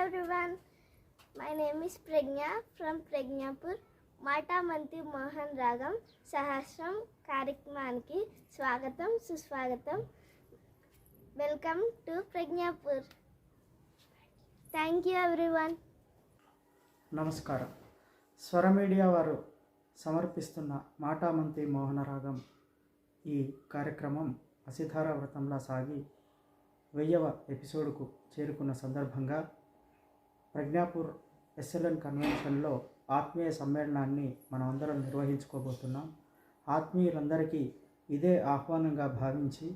everyone. My name is Pragnya from Pragnapur. Mata Manti Mohan Ragam Sahasram Karikmanki Swagatam Suswagatam. Welcome to Pragnapur. Thank you everyone. నమస్కారం. స్వర media వారు సమర్పిస్తున్న మాటామంతి మోహనరాగం ఈ కార్యక్రమం అసిధార వ్రతంలా సాగి 1000వ ఎపిసోడ్కు చేరుకున్న సందర్భంగా ప్రజ్ఞాపూర్ ఎస్ఎల్ఎన్ కన్వెన్షన్లో ఆత్మీయ సమ్మేళనాన్ని మనం అందరం నిర్వహించుకోబోతున్నాం. ఆత్మీయులందరికీ ఇదే ఆహ్వానంగా భావించి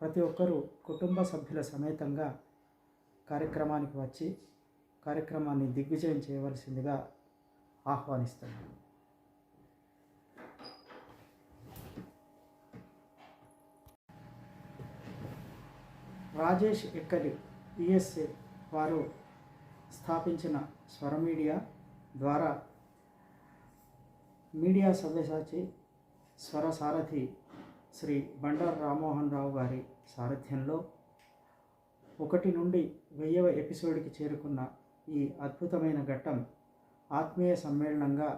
ప్రతి ఒక్కరూ కుటుంబ సభ్యుల సమేతంగా కార్యక్రమానికి వచ్చి కార్యక్రమాన్ని దిగ్విజయం చేయవలసిందిగా ఆహ్వానిస్తున్నాను. రాజేష్ ఎక్కలి యుఎస్ఏ వారు స్థాపించిన స్వర మీడియా ద్వారా మీడియా సవ్యసాచి స్వర సారథి శ్రీ బండారు రామ్మోహన్ రావు గారి సారథ్యంలో 1 నుండి 1000వ ఎపిసోడ్కి చేరుకున్న ఈ అద్భుతమైన ఘట్టం ఆత్మీయ సమ్మేళనంగా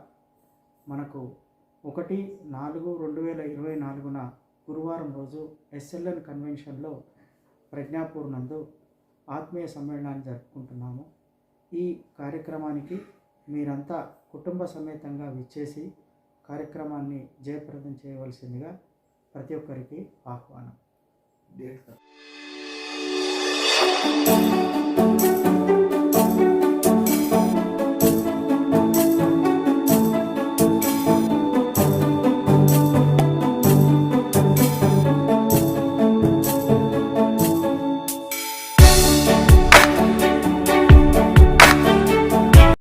మనకు 1/4/2024 గురువారం రోజు ఎస్ఎల్ఎన్ కన్వెన్షన్లో ప్రజ్ఞాపూర్ నందు ఆత్మీయ సమ్మేళనాన్ని జరుపుకుంటున్నాము. ఈ కార్యక్రమానికి మీరంతా కుటుంబ సమేతంగా విచ్చేసి కార్యక్రమాన్ని జయప్రదం చేయవలసిందిగా ప్రతి ఒక్కరికి ఆహ్వానం.